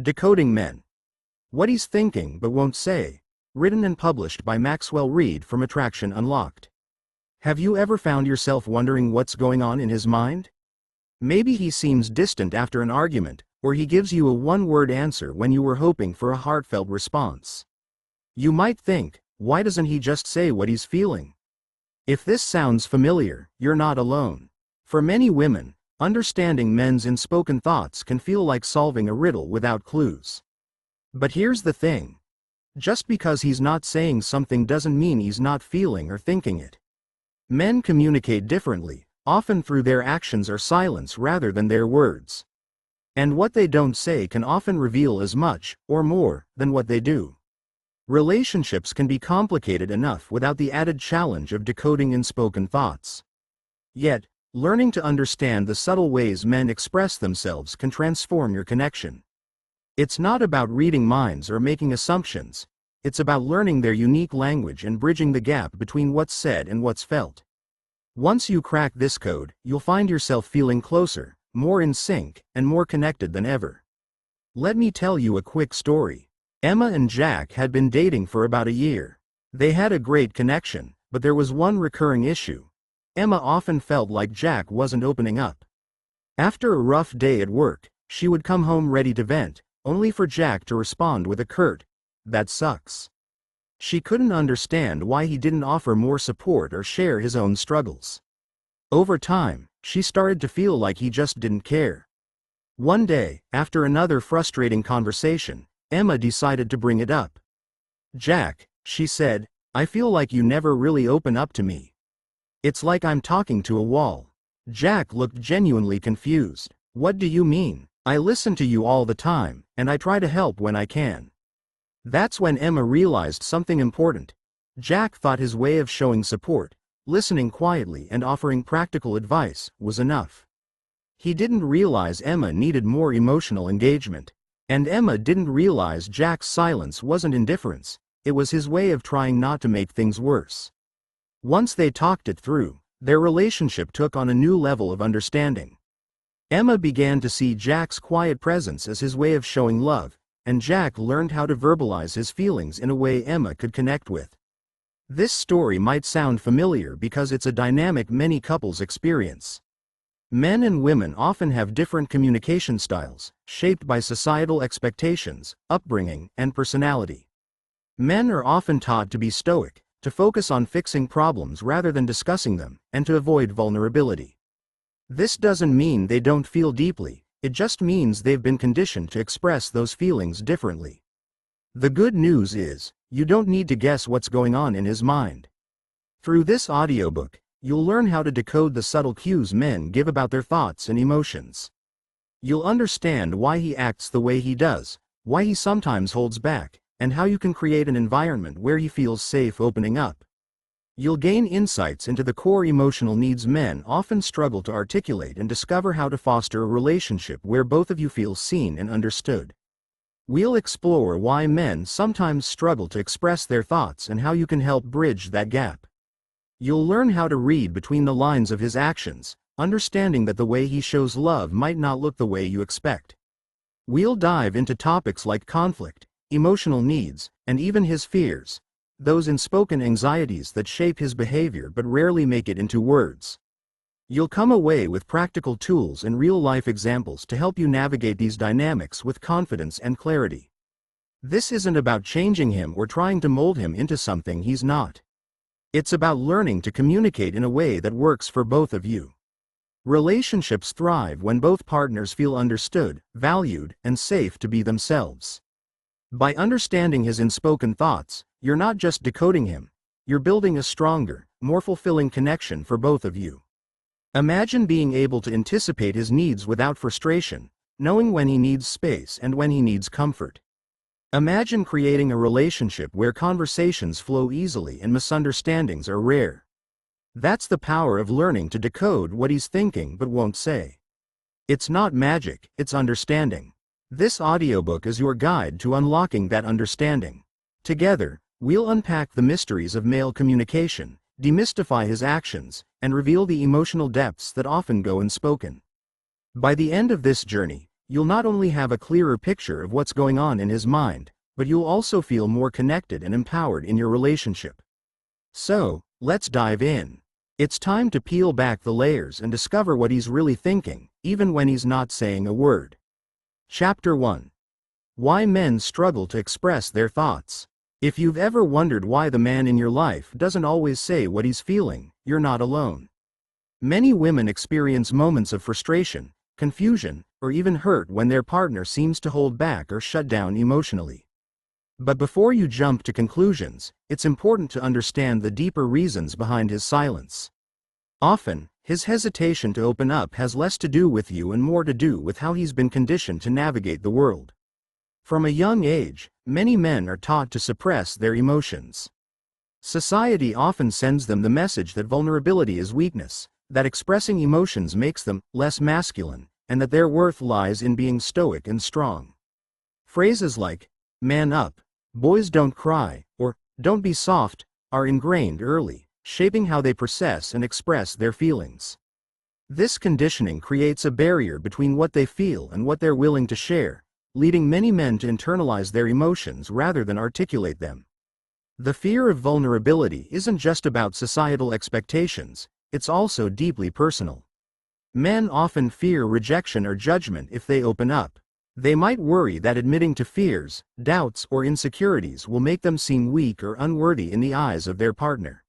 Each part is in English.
Decoding Men. What He's Thinking But Won't Say. Written and published by Maxwell Reed from Attraction Unlocked. Have you ever found yourself wondering what's going on in his mind? Maybe he seems distant after an argument, or he gives you a one-word answer when you were hoping for a heartfelt response. You might think, why doesn't he just say what he's feeling? If this sounds familiar, you're not alone. For many women, understanding men's unspoken thoughts can feel like solving a riddle without clues. But here's the thing. Just because he's not saying something doesn't mean he's not feeling or thinking it. Men communicate differently, often through their actions or silence rather than their words. And what they don't say can often reveal as much, or more, than what they do. Relationships can be complicated enough without the added challenge of decoding unspoken thoughts. Yet, learning to understand the subtle ways men express themselves can transform your connection. It's not about reading minds or making assumptions. It's about learning their unique language and bridging the gap between what's said and what's felt. Once you crack this code, you'll find yourself feeling closer, more in sync, and more connected than ever. Let me tell you a quick story. Emma and Jack had been dating for about a year. They had a great connection, but there was one recurring issue. Emma often felt like Jack wasn't opening up. After a rough day at work, she would come home ready to vent, only for Jack to respond with a curt, "That sucks." She couldn't understand why he didn't offer more support or share his own struggles. Over time, she started to feel like he just didn't care. One day, after another frustrating conversation, Emma decided to bring it up. "Jack," she said, "I feel like you never really open up to me. It's like I'm talking to a wall." Jack looked genuinely confused. "What do you mean? I listen to you all the time, and I try to help when I can." That's when Emma realized something important. Jack thought his way of showing support, listening quietly and offering practical advice, was enough. He didn't realize Emma needed more emotional engagement. And Emma didn't realize Jack's silence wasn't indifference, it was his way of trying not to make things worse. Once they talked it through, their relationship took on a new level of understanding. Emma began to see Jack's quiet presence as his way of showing love, and Jack learned how to verbalize his feelings in a way Emma could connect with. This story might sound familiar because it's a dynamic many couples experience. Men and women often have different communication styles, shaped by societal expectations, upbringing, and personality. Men are often taught to be stoic, to focus on fixing problems rather than discussing them, and to avoid vulnerability. This doesn't mean they don't feel deeply, it just means they've been conditioned to express those feelings differently. The good news is, you don't need to guess what's going on in his mind. Through this audiobook, you'll learn how to decode the subtle cues men give about their thoughts and emotions. You'll understand why he acts the way he does, why he sometimes holds back, and how you can create an environment where he feels safe opening up. You'll gain insights into the core emotional needs men often struggle to articulate and discover how to foster a relationship where both of you feel seen and understood. We'll explore why men sometimes struggle to express their thoughts and how you can help bridge that gap. You'll learn how to read between the lines of his actions, understanding that the way he shows love might not look the way you expect. We'll dive into topics like conflict, emotional needs, and even his fears, those unspoken anxieties that shape his behavior but rarely make it into words. You'll come away with practical tools and real-life examples to help you navigate these dynamics with confidence and clarity. This isn't about changing him or trying to mold him into something he's not. It's about learning to communicate in a way that works for both of you. Relationships thrive when both partners feel understood, valued, and safe to be themselves. By understanding his unspoken thoughts, you're not just decoding him, you're building a stronger, more fulfilling connection for both of you. Imagine being able to anticipate his needs without frustration, knowing when he needs space and when he needs comfort. Imagine creating a relationship where conversations flow easily and misunderstandings are rare. That's the power of learning to decode what he's thinking but won't say. It's not magic, it's understanding. This audiobook is your guide to unlocking that understanding. Together, we'll unpack the mysteries of male communication, demystify his actions, and reveal the emotional depths that often go unspoken. By the end of this journey, you'll not only have a clearer picture of what's going on in his mind, but you'll also feel more connected and empowered in your relationship. So, let's dive in. It's time to peel back the layers and discover what he's really thinking, even when he's not saying a word. Chapter 1. Why Men Struggle to Express Their Thoughts. If you've ever wondered why the man in your life doesn't always say what he's feeling, you're not alone. Many women experience moments of frustration, confusion, or even hurt when their partner seems to hold back or shut down emotionally. But before you jump to conclusions, it's important to understand the deeper reasons behind his silence. Often, his hesitation to open up has less to do with you and more to do with how he's been conditioned to navigate the world. From a young age, many men are taught to suppress their emotions. Society often sends them the message that vulnerability is weakness, that expressing emotions makes them less masculine, and that their worth lies in being stoic and strong. Phrases like, "man up," "boys don't cry," or "don't be soft," are ingrained early, shaping how they process and express their feelings. This conditioning creates a barrier between what they feel and what they're willing to share, leading many men to internalize their emotions rather than articulate them. The fear of vulnerability isn't just about societal expectations, it's also deeply personal. Men often fear rejection or judgment if they open up. They might worry that admitting to fears, doubts, or insecurities will make them seem weak or unworthy in the eyes of their partner.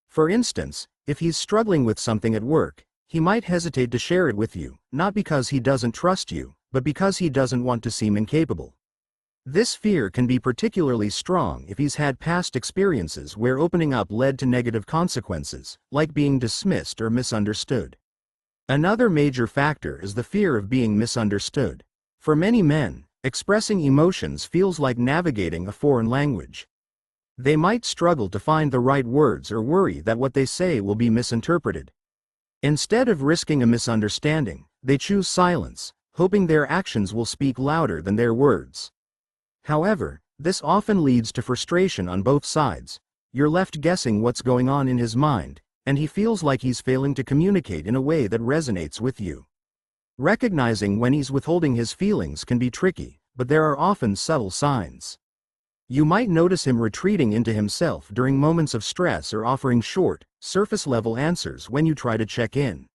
For instance, if he's struggling with something at work, he might hesitate to share it with you, not because he doesn't trust you, but because he doesn't want to seem incapable. This fear can be particularly strong if he's had past experiences where opening up led to negative consequences, like being dismissed or misunderstood. Another major factor is the fear of being misunderstood. For many men, expressing emotions feels like navigating a foreign language. They might struggle to find the right words or worry that what they say will be misinterpreted. Instead of risking a misunderstanding, they choose silence, hoping their actions will speak louder than their words. However, this often leads to frustration on both sides. You're left guessing what's going on in his mind, and he feels like he's failing to communicate in a way that resonates with you. Recognizing when he's withholding his feelings can be tricky, but there are often subtle signs. You might notice him retreating into himself during moments of stress or offering short, surface-level answers when you try to check in.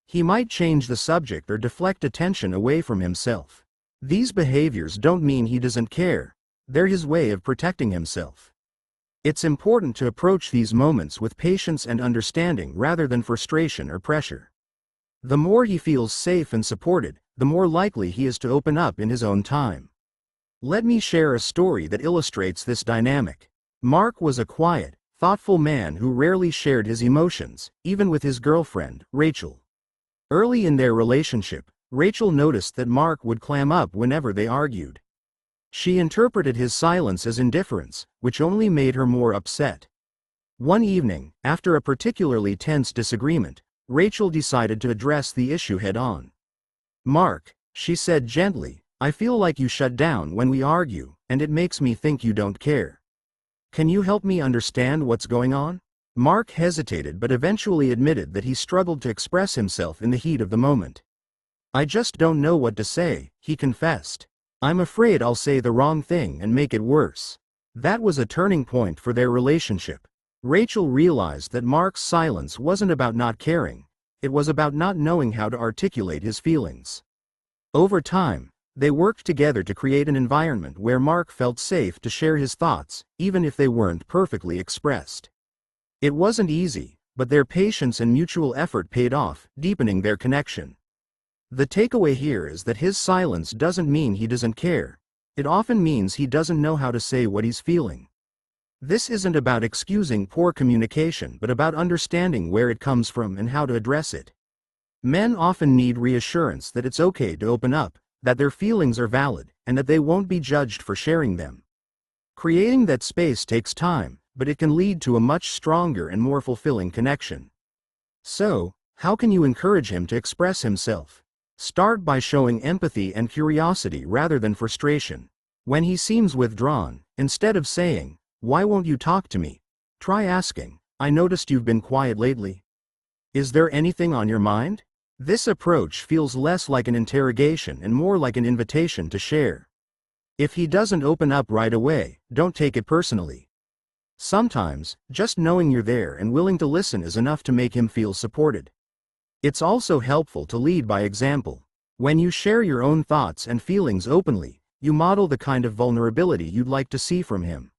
He might change the subject or deflect attention away from himself. These behaviors don't mean he doesn't care. They're his way of protecting himself. It's important to approach these moments with patience and understanding rather than frustration or pressure. The more he feels safe and supported, the more likely he is to open up in his own time. Let me share a story that illustrates this dynamic. Mark was a quiet, thoughtful man who rarely shared his emotions, even with his girlfriend, Rachel. Early in their relationship, Rachel noticed that Mark would clam up whenever they argued. She interpreted his silence as indifference, which only made her more upset. One evening, after a particularly tense disagreement, Rachel decided to address the issue head-on. "Mark," she said gently, "I feel like you shut down when we argue, and it makes me think you don't care. Can you help me understand what's going on?" Mark hesitated but eventually admitted that he struggled to express himself in the heat of the moment. "I just don't know what to say," he confessed. "I'm afraid I'll say the wrong thing and make it worse." That was a turning point for their relationship. Rachel realized that Mark's silence wasn't about not caring, it was about not knowing how to articulate his feelings. Over time, they worked together to create an environment where Mark felt safe to share his thoughts, even if they weren't perfectly expressed. It wasn't easy, but their patience and mutual effort paid off, deepening their connection. The takeaway here is that his silence doesn't mean he doesn't care. It often means he doesn't know how to say what he's feeling. This isn't about excusing poor communication but about understanding where it comes from and how to address it. Men often need reassurance that it's okay to open up, that their feelings are valid, and that they won't be judged for sharing them. Creating that space takes time, but it can lead to a much stronger and more fulfilling connection. So, how can you encourage him to express himself? Start by showing empathy and curiosity rather than frustration. When he seems withdrawn, instead of saying, "Why won't you talk to me?" try asking, "I noticed you've been quiet lately. Is there anything on your mind?" This approach feels less like an interrogation and more like an invitation to share. If he doesn't open up right away, don't take it personally. Sometimes, just knowing you're there and willing to listen is enough to make him feel supported. It's also helpful to lead by example. When you share your own thoughts and feelings openly, you model the kind of vulnerability you'd like to see from him.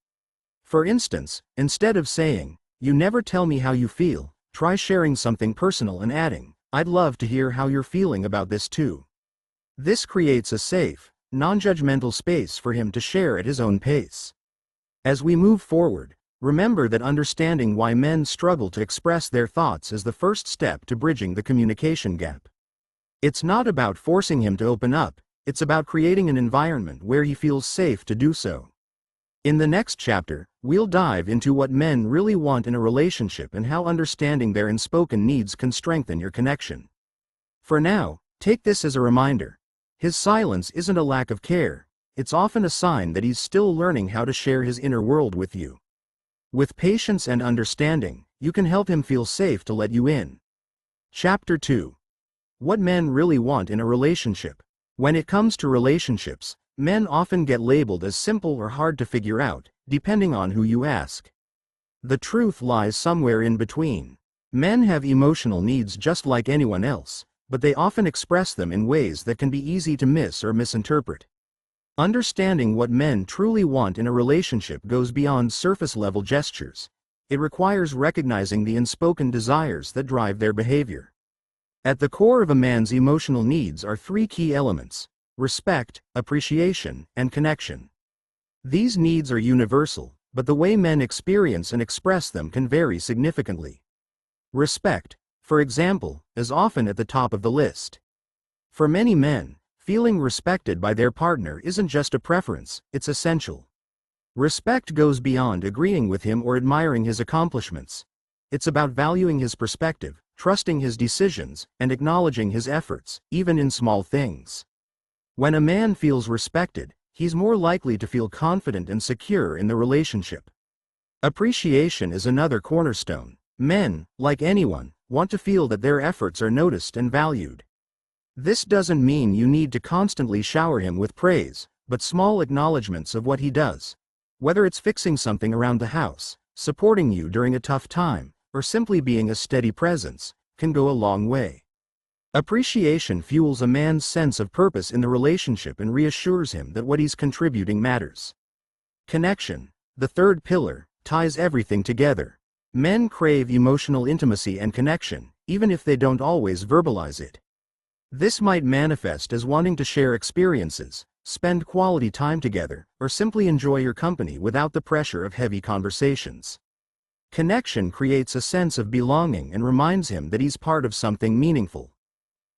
For instance, instead of saying, "You never tell me how you feel," try sharing something personal and adding, "I'd love to hear how you're feeling about this too." This creates a safe, non-judgmental space for him to share at his own pace. As we move forward, remember that understanding why men struggle to express their thoughts is the first step to bridging the communication gap. It's not about forcing him to open up, it's about creating an environment where he feels safe to do so. In the next chapter, we'll dive into what men really want in a relationship and how understanding their unspoken needs can strengthen your connection. For now, take this as a reminder. His silence isn't a lack of care, it's often a sign that he's still learning how to share his inner world with you. With patience and understanding, you can help him feel safe to let you in. Chapter 2. What men really want in a relationship. When it comes to relationships, men often get labeled as simple or hard to figure out, depending on who you ask. The truth lies somewhere in between. Men have emotional needs just like anyone else, but they often express them in ways that can be easy to miss or misinterpret. Understanding what men truly want in a relationship goes beyond surface-level gestures. It requires recognizing the unspoken desires that drive their behavior. At the core of a man's emotional needs are three key elements: respect, appreciation, and connection. These needs are universal, but the way men experience and express them can vary significantly. Respect, for example, is often at the top of the list. For many men, feeling respected by their partner isn't just a preference, it's essential. Respect goes beyond agreeing with him or admiring his accomplishments. It's about valuing his perspective, trusting his decisions, and acknowledging his efforts, even in small things. When a man feels respected, he's more likely to feel confident and secure in the relationship. Appreciation is another cornerstone. Men, like anyone, want to feel that their efforts are noticed and valued. This doesn't mean you need to constantly shower him with praise, but small acknowledgments of what he does. Whether it's fixing something around the house, supporting you during a tough time, or simply being a steady presence, can go a long way. Appreciation fuels a man's sense of purpose in the relationship and reassures him that what he's contributing matters. Connection, the third pillar, ties everything together. Men crave emotional intimacy and connection, even if they don't always verbalize it. This might manifest as wanting to share experiences, spend quality time together, or simply enjoy your company without the pressure of heavy conversations. Connection creates a sense of belonging and reminds him that he's part of something meaningful.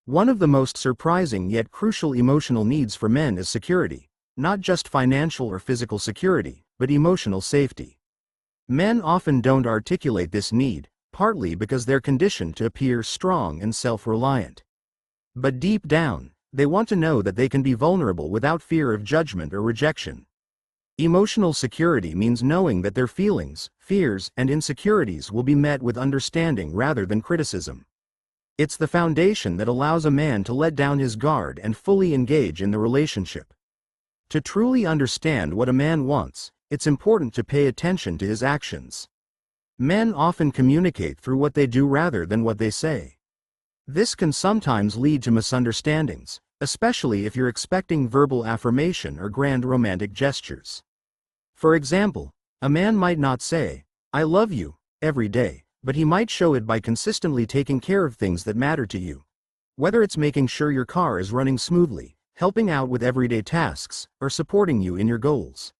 One of the most surprising yet crucial emotional needs for men is security, not just financial or physical security, but emotional safety. Men often don't articulate this need, partly because they're conditioned to appear strong and self-reliant. But deep down, they want to know that they can be vulnerable without fear of judgment or rejection. Emotional security means knowing that their feelings, fears, and insecurities will be met with understanding rather than criticism. It's the foundation that allows a man to let down his guard and fully engage in the relationship. To truly understand what a man wants, it's important to pay attention to his actions. Men often communicate through what they do rather than what they say. This can sometimes lead to misunderstandings, especially if you're expecting verbal affirmation or grand romantic gestures. For example, a man might not say, "I love you," every day, but he might show it by consistently taking care of things that matter to you. Whether it's making sure your car is running smoothly, helping out with everyday tasks, or supporting you in your goals.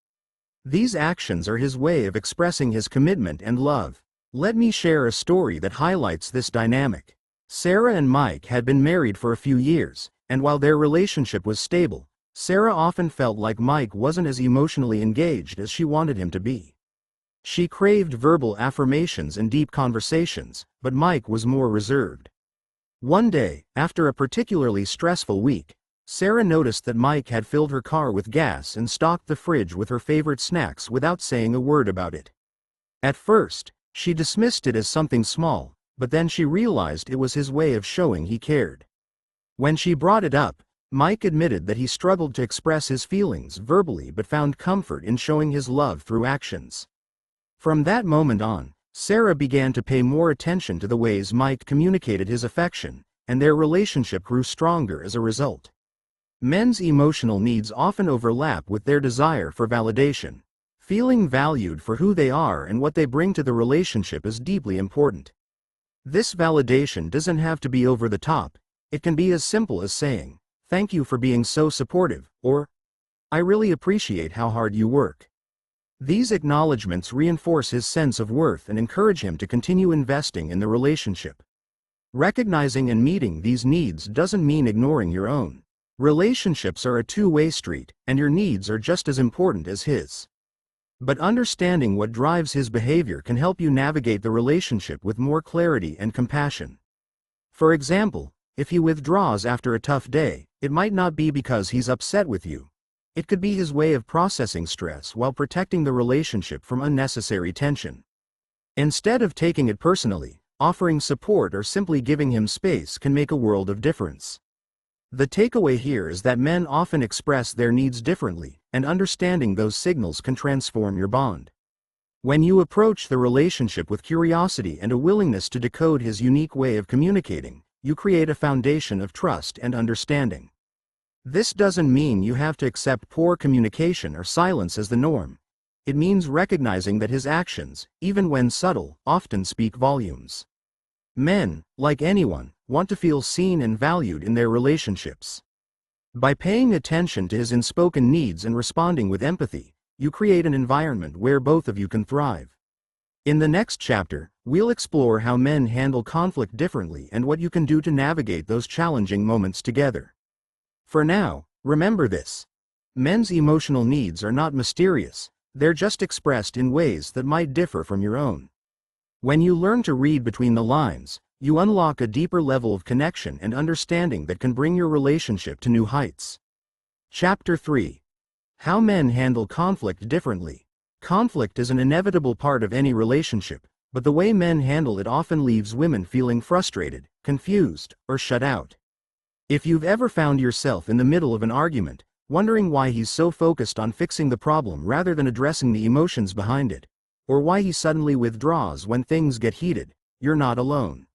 These actions are his way of expressing his commitment and love. Let me share a story that highlights this dynamic. Sarah and Mike had been married for a few years, and while their relationship was stable, Sarah often felt like Mike wasn't as emotionally engaged as she wanted him to be. She craved verbal affirmations and deep conversations, but Mike was more reserved. One day, after a particularly stressful week, Sarah noticed that Mike had filled her car with gas and stocked the fridge with her favorite snacks without saying a word about it. At first, she dismissed it as something small, but then she realized it was his way of showing he cared. When she brought it up, Mike admitted that he struggled to express his feelings verbally but found comfort in showing his love through actions. From that moment on, Sarah began to pay more attention to the ways Mike communicated his affection, and their relationship grew stronger as a result. Men's emotional needs often overlap with their desire for validation. Feeling valued for who they are and what they bring to the relationship is deeply important. This validation doesn't have to be over the top. It can be as simple as saying, "Thank you for being so supportive," or, "I really appreciate how hard you work." These acknowledgments reinforce his sense of worth and encourage him to continue investing in the relationship. Recognizing and meeting these needs doesn't mean ignoring your own. Relationships are a two-way street, and your needs are just as important as his. But understanding what drives his behavior can help you navigate the relationship with more clarity and compassion. For example, if he withdraws after a tough day, it might not be because he's upset with you. It could be his way of processing stress while protecting the relationship from unnecessary tension. Instead of taking it personally, offering support or simply giving him space can make a world of difference. The takeaway here is that men often express their needs differently, and understanding those signals can transform your bond. When you approach the relationship with curiosity and a willingness to decode his unique way of communicating, you create a foundation of trust and understanding. This doesn't mean you have to accept poor communication or silence as the norm. It means recognizing that his actions, even when subtle, often speak volumes. Men, like anyone, want to feel seen and valued in their relationships. By paying attention to his unspoken needs and responding with empathy, you create an environment where both of you can thrive. In the next chapter, we'll explore how men handle conflict differently and what you can do to navigate those challenging moments together. For now, remember this. Men's emotional needs are not mysterious, they're just expressed in ways that might differ from your own. When you learn to read between the lines, you unlock a deeper level of connection and understanding that can bring your relationship to new heights. Chapter 3. How Men Handle Conflict Differently. Conflict is an inevitable part of any relationship, but the way men handle it often leaves women feeling frustrated, confused, or shut out. If you've ever found yourself in the middle of an argument, wondering why he's so focused on fixing the problem rather than addressing the emotions behind it, or why he suddenly withdraws when things get heated, you're not alone.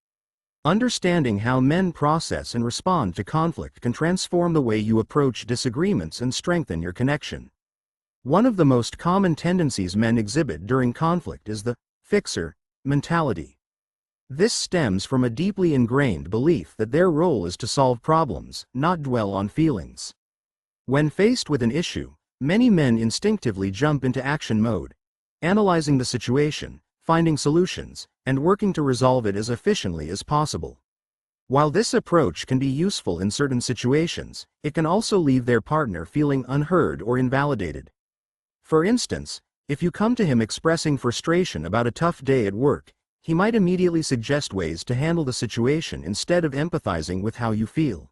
Understanding how men process and respond to conflict can transform the way you approach disagreements and strengthen your connection. One of the most common tendencies men exhibit during conflict is the fixer mentality. This stems from a deeply ingrained belief that their role is to solve problems, not dwell on feelings. When faced with an issue, many men instinctively jump into action mode, analyzing the situation, finding solutions, and working to resolve it as efficiently as possible. While this approach can be useful in certain situations, it can also leave their partner feeling unheard or invalidated. For instance, if you come to him expressing frustration about a tough day at work, he might immediately suggest ways to handle the situation instead of empathizing with how you feel.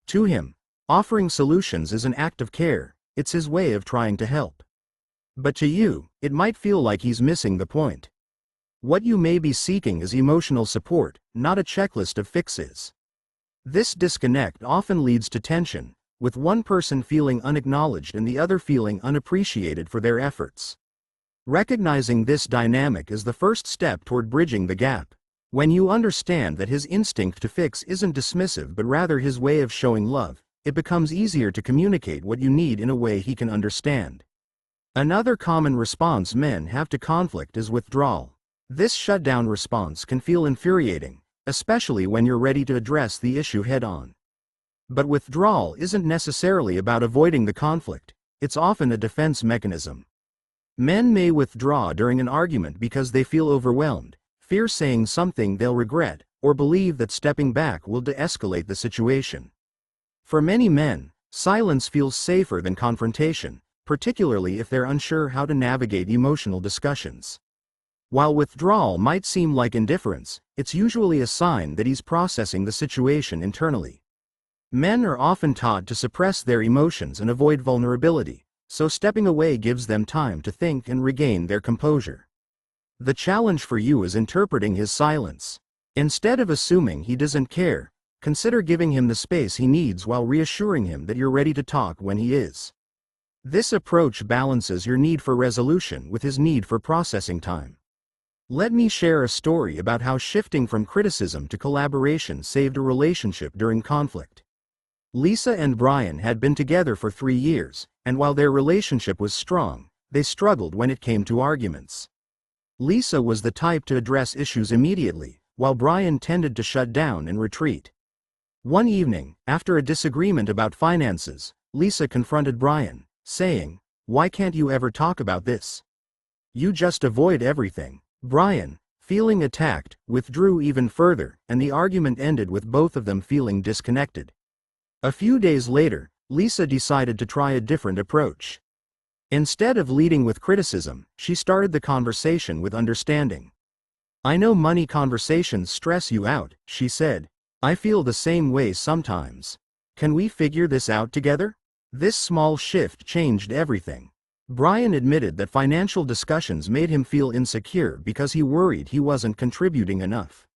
To him, offering solutions is an act of care, it's his way of trying to help. But to you, it might feel like he's missing the point. What you may be seeking is emotional support, not a checklist of fixes. This disconnect often leads to tension, with one person feeling unacknowledged and the other feeling unappreciated for their efforts. Recognizing this dynamic is the first step toward bridging the gap. When you understand that his instinct to fix isn't dismissive but rather his way of showing love, it becomes easier to communicate what you need in a way he can understand. Another common response men have to conflict is withdrawal. This shutdown response can feel infuriating, especially when you're ready to address the issue head-on. But withdrawal isn't necessarily about avoiding the conflict, it's often a defense mechanism. Men may withdraw during an argument because they feel overwhelmed, fear saying something they'll regret, or believe that stepping back will de-escalate the situation. For many men, silence feels safer than confrontation, particularly if they're unsure how to navigate emotional discussions. While withdrawal might seem like indifference, it's usually a sign that he's processing the situation internally. Men are often taught to suppress their emotions and avoid vulnerability, so stepping away gives them time to think and regain their composure. The challenge for you is interpreting his silence. Instead of assuming he doesn't care, consider giving him the space he needs while reassuring him that you're ready to talk when he is. This approach balances your need for resolution with his need for processing time. Let me share a story about how shifting from criticism to collaboration saved a relationship during conflict. Lisa and Brian had been together for 3 years, and while their relationship was strong, they struggled when it came to arguments. Lisa was the type to address issues immediately, while Brian tended to shut down and retreat. One evening, after a disagreement about finances, Lisa confronted Brian, saying, "Why can't you ever talk about this? You just avoid everything." Brian, feeling attacked, withdrew even further, and the argument ended with both of them feeling disconnected. A few days later, Lisa decided to try a different approach. Instead of leading with criticism, she started the conversation with understanding. "I know money conversations stress you out," she said. "I feel the same way sometimes. Can we figure this out together?" This small shift changed everything. Brian admitted that financial discussions made him feel insecure because he worried he wasn't contributing enough.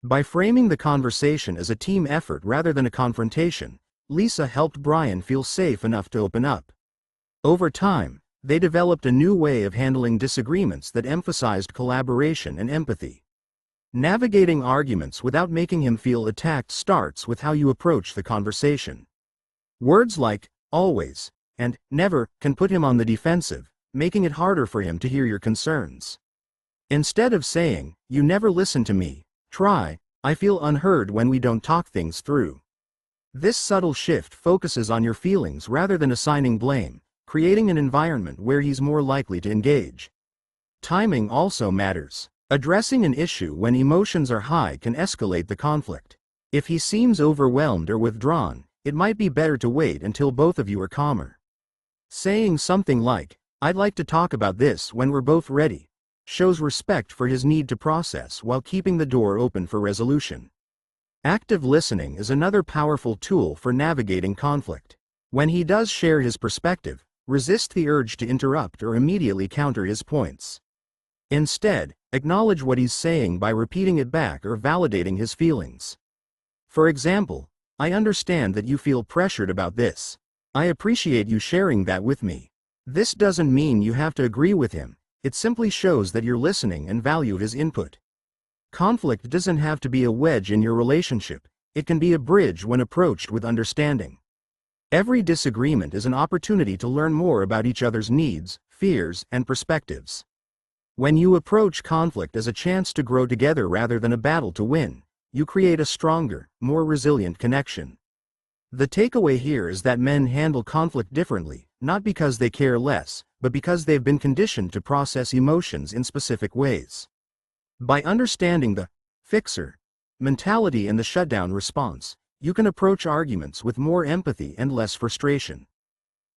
By framing the conversation as a team effort rather than a confrontation, Lisa helped Brian feel safe enough to open up. Over time, they developed a new way of handling disagreements that emphasized collaboration and empathy. Navigating arguments without making him feel attacked starts with how you approach the conversation. Words like "always" and "never" can put him on the defensive, making it harder for him to hear your concerns. Instead of saying, "You never listen to me," try, "I feel unheard when we don't talk things through." This subtle shift focuses on your feelings rather than assigning blame, creating an environment where he's more likely to engage. Timing also matters. Addressing an issue when emotions are high can escalate the conflict. If he seems overwhelmed or withdrawn, it might be better to wait until both of you are calmer. Saying something like, "I'd like to talk about this when we're both ready," shows respect for his need to process while keeping the door open for resolution. Active listening is another powerful tool for navigating conflict. When he does share his perspective, resist the urge to interrupt or immediately counter his points. Instead, acknowledge what he's saying by repeating it back or validating his feelings. For example, "I understand that you feel pressured about this. I appreciate you sharing that with me." This doesn't mean you have to agree with him, it simply shows that you're listening and value his input. Conflict doesn't have to be a wedge in your relationship, it can be a bridge when approached with understanding. Every disagreement is an opportunity to learn more about each other's needs, fears, and perspectives. When you approach conflict as a chance to grow together rather than a battle to win, you create a stronger, more resilient connection. The takeaway here is that men handle conflict differently, not because they care less, but because they've been conditioned to process emotions in specific ways. By understanding the fixer mentality and the shutdown response, you can approach arguments with more empathy and less frustration.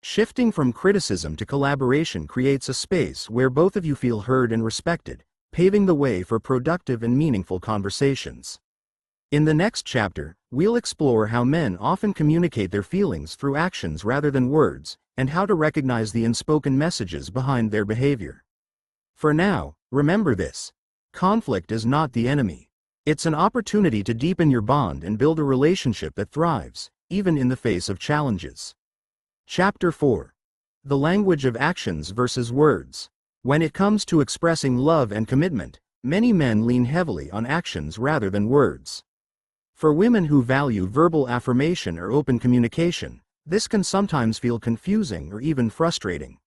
Shifting from criticism to collaboration creates a space where both of you feel heard and respected, paving the way for productive and meaningful conversations. In the next chapter, we'll explore how men often communicate their feelings through actions rather than words, and how to recognize the unspoken messages behind their behavior. For now, remember this: conflict is not the enemy. It's an opportunity to deepen your bond and build a relationship that thrives, even in the face of challenges. Chapter 4. The language of actions versus words. When it comes to expressing love and commitment, many men lean heavily on actions rather than words. For women who value verbal affirmation or open communication, this can sometimes feel confusing or even frustrating.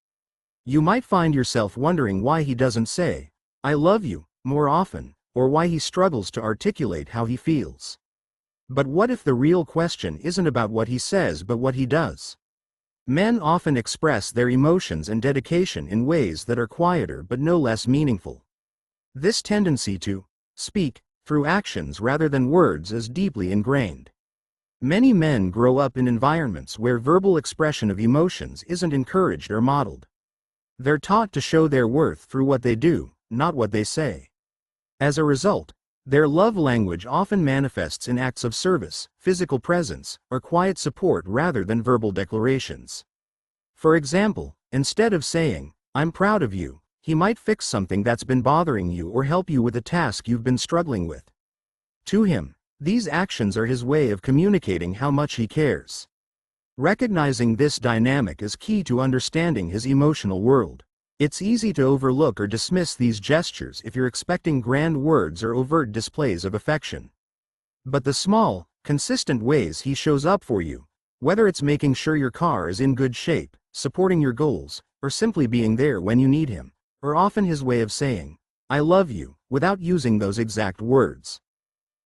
You might find yourself wondering why he doesn't say, "I love you," more often, or why he struggles to articulate how he feels. But what if the real question isn't about what he says but what he does? Men often express their emotions and dedication in ways that are quieter but no less meaningful. This tendency to speak through actions rather than words is deeply ingrained. Many men grow up in environments where verbal expression of emotions isn't encouraged or modeled. They're taught to show their worth through what they do, not what they say. As a result, their love language often manifests in acts of service, physical presence, or quiet support rather than verbal declarations. For example, instead of saying, "I'm proud of you," he might fix something that's been bothering you or help you with a task you've been struggling with. To him, These actions are his way of communicating how much he cares. Recognizing this dynamic is key to understanding his emotional world. It's easy to overlook or dismiss these gestures if you're expecting grand words or overt displays of affection. But the small, consistent ways he shows up for you, whether it's making sure your car is in good shape, supporting your goals, or simply being there when you need him, are often his way of saying, "I love you," without using those exact words.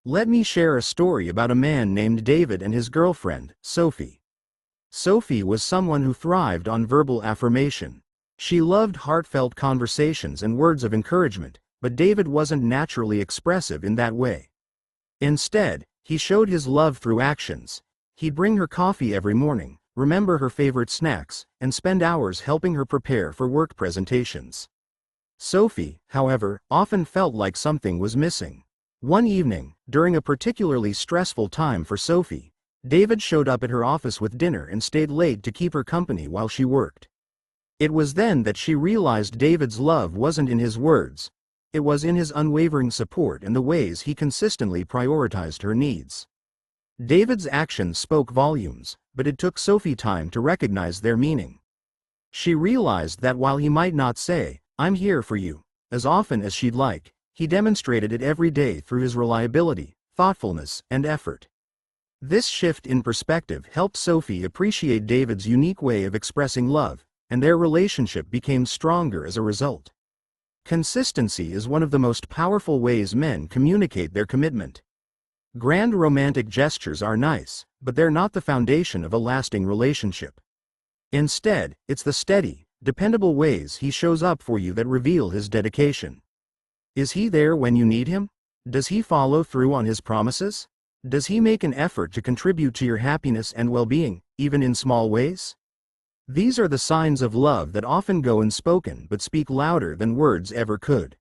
Let me share a story about a man named David and his girlfriend, Sophie. Sophie was someone who thrived on verbal affirmation. She loved heartfelt conversations and words of encouragement, but David wasn't naturally expressive in that way. Instead, he showed his love through actions. He'd bring her coffee every morning, remember her favorite snacks, and spend hours helping her prepare for work presentations. Sophie, however, often felt like something was missing. One evening, during a particularly stressful time for Sophie, David showed up at her office with dinner and stayed late to keep her company while she worked. It was then that she realized David's love wasn't in his words. It was in his unwavering support and the ways he consistently prioritized her needs. David's actions spoke volumes, but it took Sophie time to recognize their meaning. She realized that while he might not say, "I'm here for you," as often as she'd like, he demonstrated it every day through his reliability, thoughtfulness, and effort. This shift in perspective helped Sophie appreciate David's unique way of expressing love, and their relationship became stronger as a result. Consistency is one of the most powerful ways men communicate their commitment. Grand romantic gestures are nice, but they're not the foundation of a lasting relationship. Instead, it's the steady, dependable ways he shows up for you that reveal his dedication. Is he there when you need him? Does he follow through on his promises? Does he make an effort to contribute to your happiness and well-being, even in small ways? These are the signs of love that often go unspoken but speak louder than words ever could.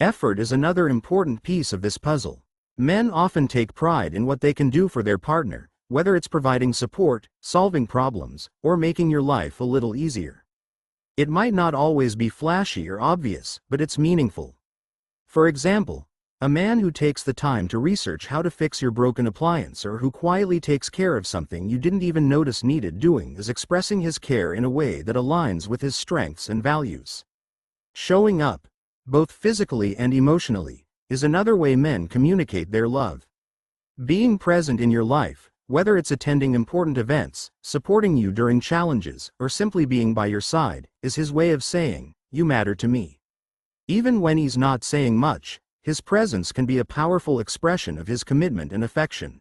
Effort is another important piece of this puzzle. Men often take pride in what they can do for their partner, whether it's providing support, solving problems, or making your life a little easier. It might not always be flashy or obvious, but it's meaningful. For example, a man who takes the time to research how to fix your broken appliance or who quietly takes care of something you didn't even notice needed doing is expressing his care in a way that aligns with his strengths and values. Showing up, both physically and emotionally, is another way men communicate their love. Being present in your life, whether it's attending important events, supporting you during challenges, or simply being by your side, is his way of saying, "You matter to me." Even when he's not saying much, his presence can be a powerful expression of his commitment and affection.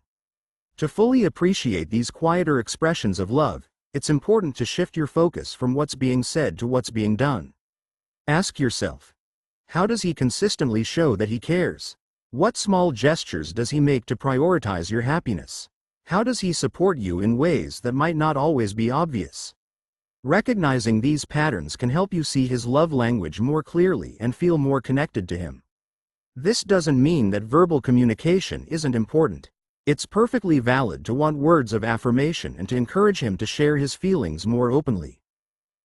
To fully appreciate these quieter expressions of love, it's important to shift your focus from what's being said to what's being done. Ask yourself, how does he consistently show that he cares? What small gestures does he make to prioritize your happiness? How does he support you in ways that might not always be obvious? Recognizing these patterns can help you see his love language more clearly and feel more connected to him. This doesn't mean that verbal communication isn't important. It's perfectly valid to want words of affirmation and to encourage him to share his feelings more openly.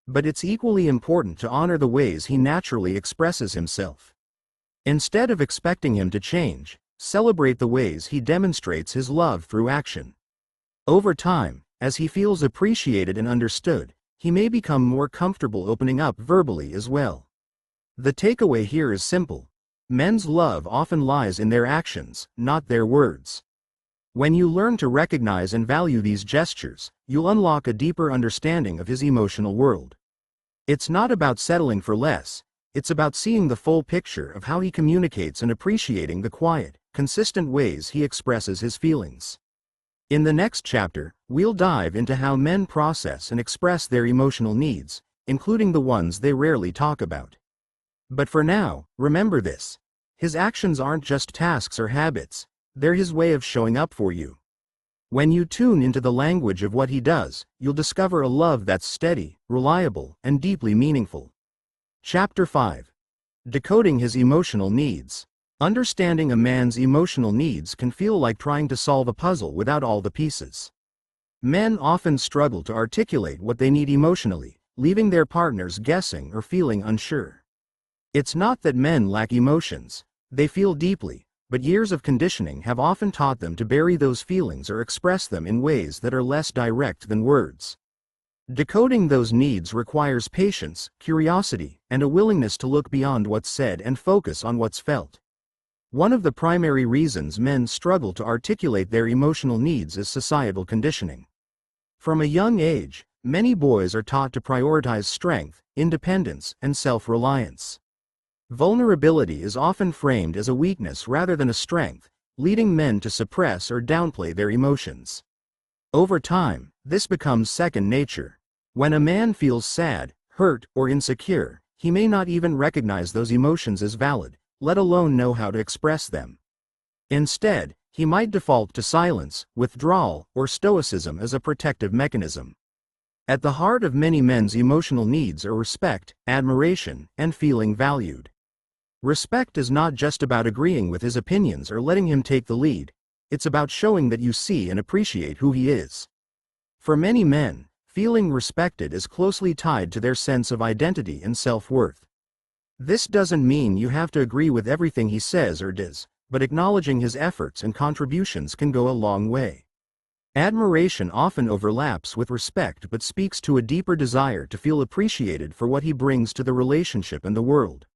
But it's equally important to honor the ways he naturally expresses himself. Instead of expecting him to change, celebrate the ways he demonstrates his love through action. Over time, as he feels appreciated and understood, he may become more comfortable opening up verbally as well. The takeaway here is simple. Men's love often lies in their actions, not their words. When you learn to recognize and value these gestures, you'll unlock a deeper understanding of his emotional world. It's not about settling for less, it's about seeing the full picture of how he communicates and appreciating the quiet, consistent ways he expresses his feelings. In the next chapter, we'll dive into how men process and express their emotional needs, including the ones they rarely talk about. But for now, remember this. His actions aren't just tasks or habits, they're his way of showing up for you. When you tune into the language of what he does, you'll discover a love that's steady, reliable, and deeply meaningful. Chapter 5. Decoding his emotional needs. Understanding a man's emotional needs can feel like trying to solve a puzzle without all the pieces. Men often struggle to articulate what they need emotionally, leaving their partners guessing or feeling unsure. It's not that men lack emotions, they feel deeply, but years of conditioning have often taught them to bury those feelings or express them in ways that are less direct than words. Decoding those needs requires patience, curiosity, and a willingness to look beyond what's said and focus on what's felt. One of the primary reasons men struggle to articulate their emotional needs is societal conditioning. From a young age, many boys are taught to prioritize strength, independence, and self-reliance. Vulnerability is often framed as a weakness rather than a strength, leading men to suppress or downplay their emotions. Over time, this becomes second nature. When a man feels sad, hurt, or insecure, he may not even recognize those emotions as valid, let alone know how to express them. Instead, he might default to silence, withdrawal, or stoicism as a protective mechanism. At the heart of many men's emotional needs are respect, admiration, and feeling valued. Respect is not just about agreeing with his opinions or letting him take the lead, it's about showing that you see and appreciate who he is. For many men, feeling respected is closely tied to their sense of identity and self-worth. This doesn't mean you have to agree with everything he says or does, but acknowledging his efforts and contributions can go a long way. Admiration often overlaps with respect but speaks to a deeper desire to feel appreciated for what he brings to the relationship and the world.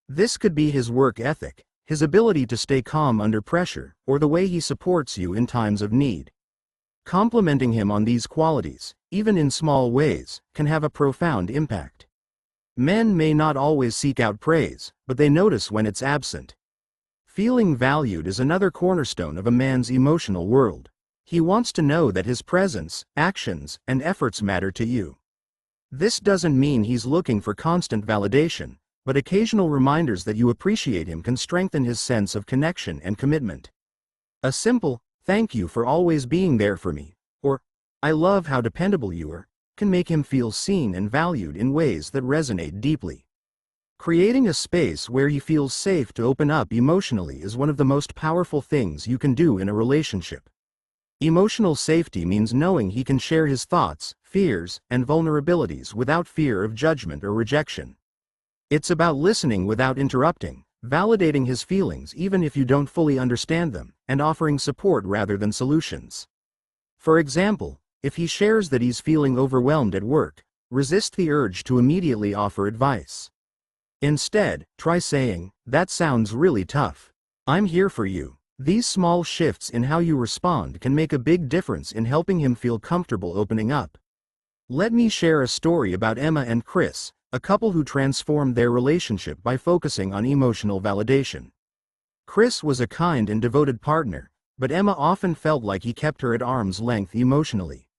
This could be his work ethic, his ability to stay calm under pressure, or the way he supports you in times of need. Complimenting him on these qualities, even in small ways, can have a profound impact. Men may not always seek out praise, but they notice when it's absent. Feeling valued is another cornerstone of a man's emotional world. He wants to know that his presence, actions, and efforts matter to you. This doesn't mean he's looking for constant validation, but occasional reminders that you appreciate him can strengthen his sense of connection and commitment. A simple, "Thank you for always being there for me," or "I love how dependable you are," can make him feel seen and valued in ways that resonate deeply. Creating a space where he feels safe to open up emotionally is one of the most powerful things you can do in a relationship. Emotional safety means knowing he can share his thoughts, fears, and vulnerabilities without fear of judgment or rejection. It's about listening without interrupting, validating his feelings even if you don't fully understand them, and offering support rather than solutions. For example, if he shares that he's feeling overwhelmed at work, resist the urge to immediately offer advice. Instead, try saying, "That sounds really tough. I'm here for you." These small shifts in how you respond can make a big difference in helping him feel comfortable opening up. Let me share a story about Emma and Chris, a couple who transformed their relationship by focusing on emotional validation. Chris was a kind and devoted partner, but Emma often felt like he kept her at arm's length emotionally.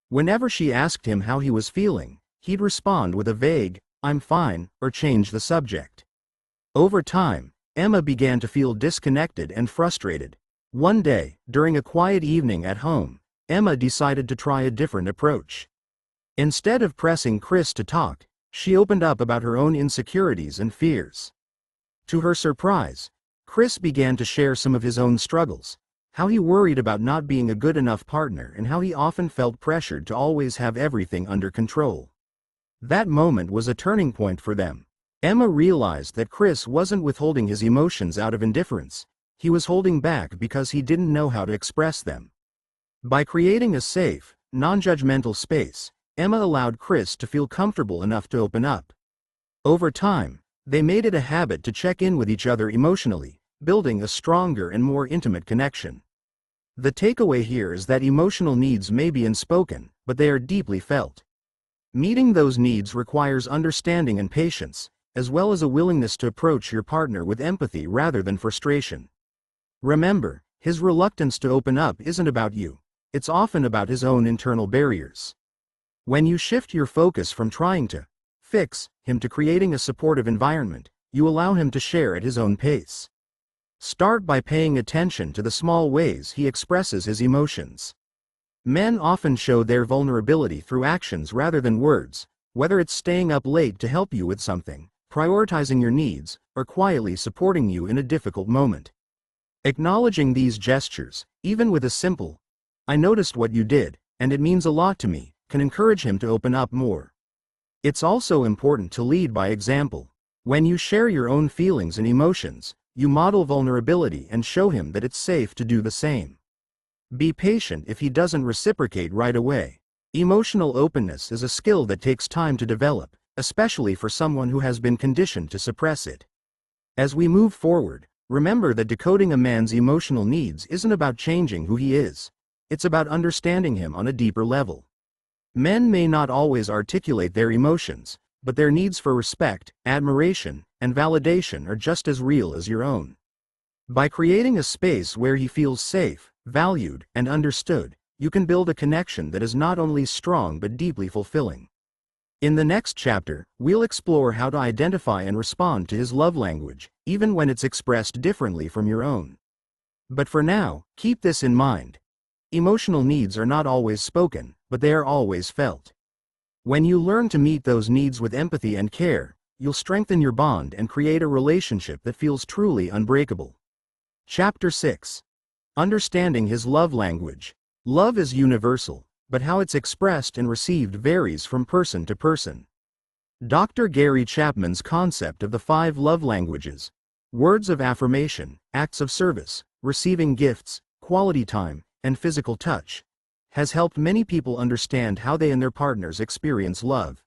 Whenever she asked him how he was feeling, he'd respond with a vague, "I'm fine," or change the subject. Over time, Emma began to feel disconnected and frustrated. One day, during a quiet evening at home, Emma decided to try a different approach. Instead of pressing Chris to talk, she opened up about her own insecurities and fears. To her surprise, Chris began to share some of his own struggles, how he worried about not being a good enough partner and how he often felt pressured to always have everything under control. That moment was a turning point for them. Emma realized that Chris wasn't withholding his emotions out of indifference, he was holding back because he didn't know how to express them. By creating a safe, non-judgmental space, Emma allowed Chris to feel comfortable enough to open up. Over time, they made it a habit to check in with each other emotionally, building a stronger and more intimate connection. The takeaway here is that emotional needs may be unspoken, but they are deeply felt. Meeting those needs requires understanding and patience, as well as a willingness to approach your partner with empathy rather than frustration. Remember, his reluctance to open up isn't about you, it's often about his own internal barriers. When you shift your focus from trying to fix him to creating a supportive environment, you allow him to share at his own pace. Start by paying attention to the small ways he expresses his emotions. Men often show their vulnerability through actions rather than words, whether it's staying up late to help you with something, prioritizing your needs, or quietly supporting you in a difficult moment. Acknowledging these gestures, even with a simple, "I noticed what you did, and it means a lot to me," can encourage him to open up more. It's also important to lead by example. When you share your own feelings and emotions, you model vulnerability and show him that it's safe to do the same. Be patient if he doesn't reciprocate right away. Emotional openness is a skill that takes time to develop, especially for someone who has been conditioned to suppress it. As we move forward, remember that decoding a man's emotional needs isn't about changing who he is. It's about understanding him on a deeper level. Men may not always articulate their emotions, but their needs for respect, admiration, and validation are just as real as your own. By creating a space where he feels safe, valued, and understood, you can build a connection that is not only strong but deeply fulfilling. In the next chapter, we'll explore how to identify and respond to his love language, even when it's expressed differently from your own. But for now, keep this in mind. Emotional needs are not always spoken, but they are always felt. When you learn to meet those needs with empathy and care, you'll strengthen your bond and create a relationship that feels truly unbreakable. Chapter 6. Understanding his love language. Love is universal, but how it's expressed and received varies from person to person. Dr. Gary Chapman's concept of the 5 love languages, words of affirmation, acts of service, receiving gifts, quality time, and physical touch, has helped many people understand how they and their partners experience love.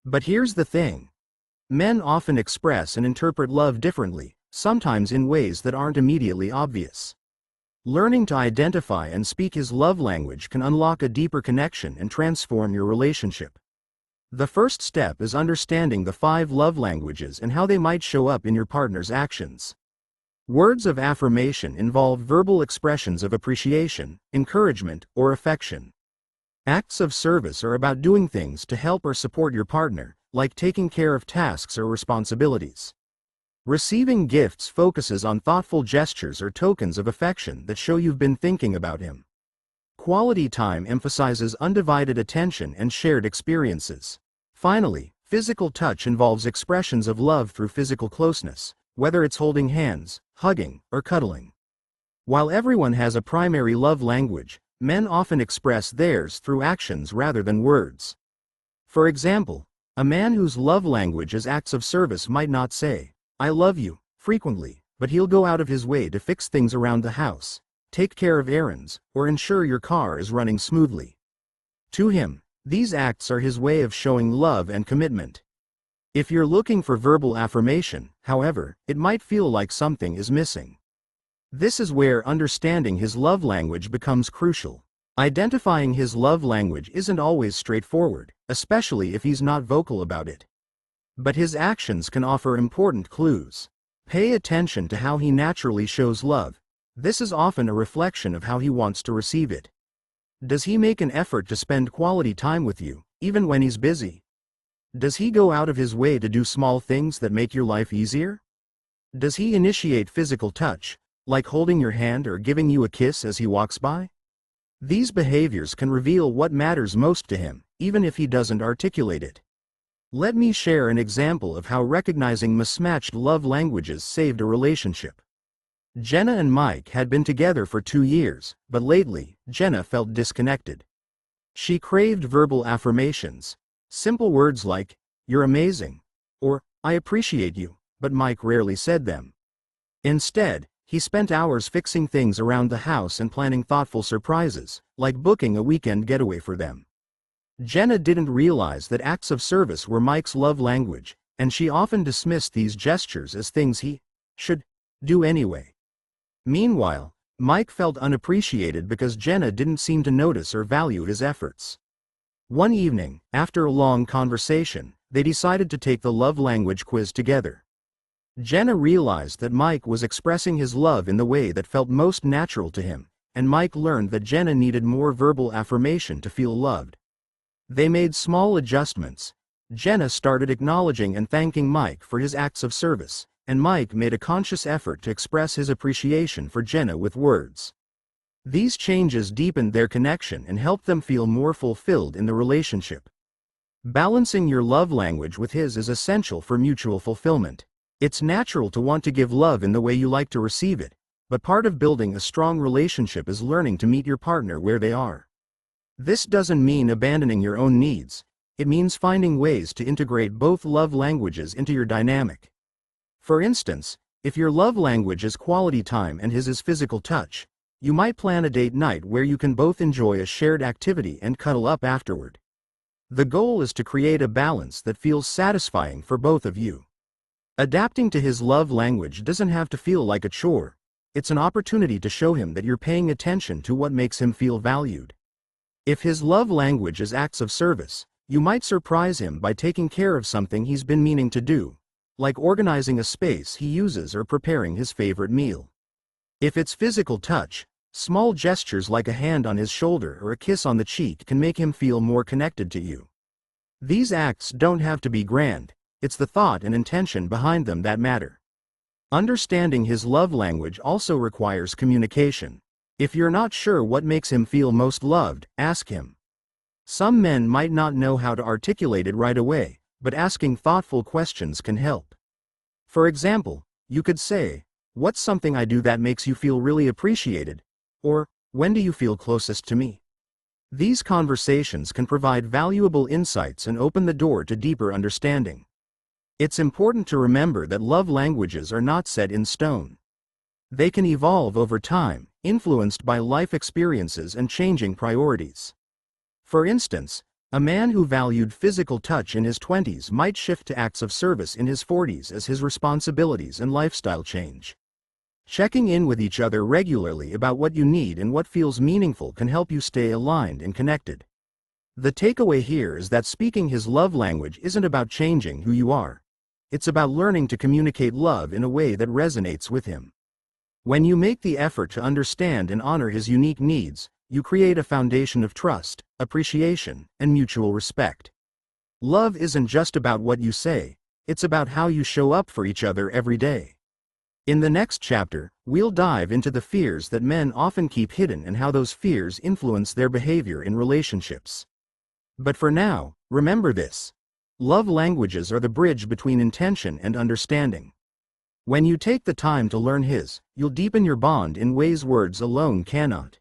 But here's the thing. Men often express and interpret love differently, sometimes in ways that aren't immediately obvious. Learning to identify and speak his love language can unlock a deeper connection and transform your relationship. The first step is understanding the 5 love languages and how they might show up in your partner's actions. Words of affirmation involve verbal expressions of appreciation, encouragement, or affection. Acts of service are about doing things to help or support your partner, like taking care of tasks or responsibilities. Receiving gifts focuses on thoughtful gestures or tokens of affection that show you've been thinking about him. Quality time emphasizes undivided attention and shared experiences. Finally, physical touch involves expressions of love through physical closeness, whether it's holding hands, hugging, or cuddling. While everyone has a primary love language, men often express theirs through actions rather than words. For example, a man whose love language is acts of service might not say, "I love you," frequently, but he'll go out of his way to fix things around the house, take care of errands, or ensure your car is running smoothly. To him, these acts are his way of showing love and commitment. If you're looking for verbal affirmation, however, it might feel like something is missing. This is where understanding his love language becomes crucial. Identifying his love language isn't always straightforward, especially if he's not vocal about it. But his actions can offer important clues. Pay attention to how he naturally shows love. This is often a reflection of how he wants to receive it. Does he make an effort to spend quality time with you, even when he's busy? Does he go out of his way to do small things that make your life easier? Does he initiate physical touch, like holding your hand or giving you a kiss as he walks by? These behaviors can reveal what matters most to him, even if he doesn't articulate it. Let me share an example of how recognizing mismatched love languages saved a relationship. Jenna and Mike had been together for 2 years, but lately, Jenna felt disconnected. She craved verbal affirmations, simple words like, "You're amazing," or "I appreciate you," but Mike rarely said them. Instead, he spent hours fixing things around the house and planning thoughtful surprises, like booking a weekend getaway for them. Jenna didn't realize that acts of service were Mike's love language, and she often dismissed these gestures as things he should do anyway. Meanwhile, Mike felt unappreciated because Jenna didn't seem to notice or value his efforts. One evening, after a long conversation, they decided to take the love language quiz together. Jenna realized that Mike was expressing his love in the way that felt most natural to him, and Mike learned that Jenna needed more verbal affirmation to feel loved. They made small adjustments. Jenna started acknowledging and thanking Mike for his acts of service, and Mike made a conscious effort to express his appreciation for Jenna with words. These changes deepened their connection and helped them feel more fulfilled in the relationship. Balancing your love language with his is essential for mutual fulfillment. It's natural to want to give love in the way you like to receive it, but part of building a strong relationship is learning to meet your partner where they are. This doesn't mean abandoning your own needs. It means finding ways to integrate both love languages into your dynamic. For instance, If your love language is quality time and his is physical touch, you might plan a date night where you can both enjoy a shared activity and cuddle up afterward. The goal is to create a balance that feels satisfying for both of you. Adapting to his love language doesn't have to feel like a chore. It's an opportunity to show him that you're paying attention to what makes him feel valued. If his love language is acts of service, you might surprise him by taking care of something he's been meaning to do, like organizing a space he uses or preparing his favorite meal. If it's physical touch, small gestures like a hand on his shoulder or a kiss on the cheek can make him feel more connected to you. These acts don't have to be grand, it's the thought and intention behind them that matter. Understanding his love language also requires communication. If you're not sure what makes him feel most loved, ask him. Some men might not know how to articulate it right away, but asking thoughtful questions can help. For example, you could say, "What's something I do that makes you feel really appreciated?" Or, "When do you feel closest to me?" These conversations can provide valuable insights and open the door to deeper understanding. It's important to remember that love languages are not set in stone. They can evolve over time, influenced by life experiences and changing priorities. For instance, a man who valued physical touch in his 20s might shift to acts of service in his 40s as his responsibilities and lifestyle change. Checking in with each other regularly about what you need and what feels meaningful can help you stay aligned and connected. The takeaway here is that speaking his love language isn't about changing who you are. It's about learning to communicate love in a way that resonates with him. When you make the effort to understand and honor his unique needs, you create a foundation of trust, appreciation, and mutual respect. Love isn't just about what you say, it's about how you show up for each other every day. In the next chapter, we'll dive into the fears that men often keep hidden and how those fears influence their behavior in relationships. But for now, remember this. Love languages are the bridge between intention and understanding. When you take the time to learn his, you'll deepen your bond in ways words alone cannot.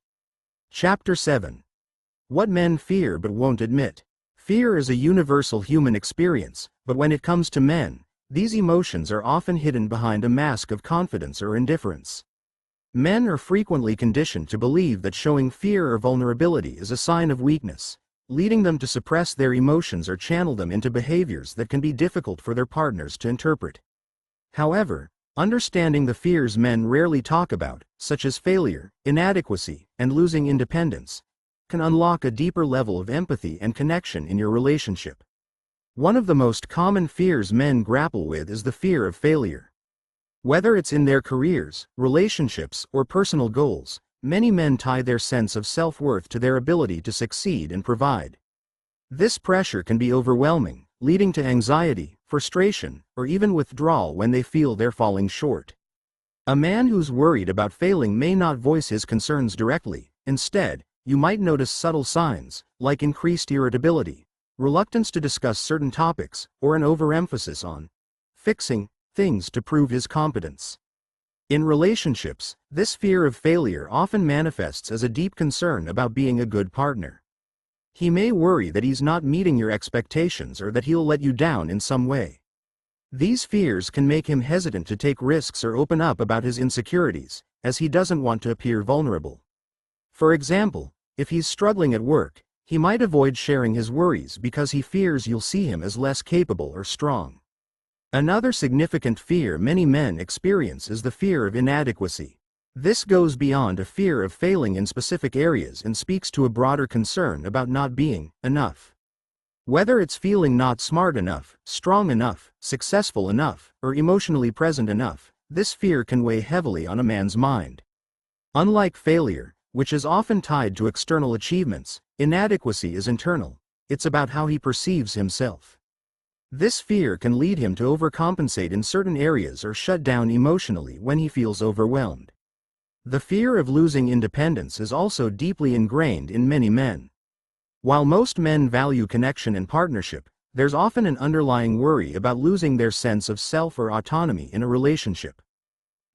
Chapter 7. What men fear but won't admit. Fear is a universal human experience, but when it comes to men, these emotions are often hidden behind a mask of confidence or indifference. Men are frequently conditioned to believe that showing fear or vulnerability is a sign of weakness, leading them to suppress their emotions or channel them into behaviors that can be difficult for their partners to interpret. However, understanding the fears men rarely talk about, such as failure, inadequacy, and losing independence, can unlock a deeper level of empathy and connection in your relationship. One of the most common fears men grapple with is the fear of failure. Whether it's in their careers, relationships, or personal goals, many men tie their sense of self-worth to their ability to succeed and provide. This pressure can be overwhelming, leading to anxiety, frustration, or even withdrawal when they feel they're falling short. A man who's worried about failing may not voice his concerns directly. Instead, you might notice subtle signs, like increased irritability, reluctance to discuss certain topics, or an overemphasis on fixing things to prove his competence. In relationships, this fear of failure often manifests as a deep concern about being a good partner. He may worry that he's not meeting your expectations or that he'll let you down in some way. These fears can make him hesitant to take risks or open up about his insecurities, as he doesn't want to appear vulnerable. For example, if he's struggling at work, he might avoid sharing his worries because he fears you'll see him as less capable or strong. Another significant fear many men experience is the fear of inadequacy. This goes beyond a fear of failing in specific areas and speaks to a broader concern about not being enough. Whether it's feeling not smart enough, strong enough, successful enough, or emotionally present enough, this fear can weigh heavily on a man's mind. Unlike failure, which is often tied to external achievements, inadequacy is internal. It's about how he perceives himself. This fear can lead him to overcompensate in certain areas or shut down emotionally when he feels overwhelmed. The fear of losing independence is also deeply ingrained in many men. While most men value connection and partnership, there's often an underlying worry about losing their sense of self or autonomy in a relationship.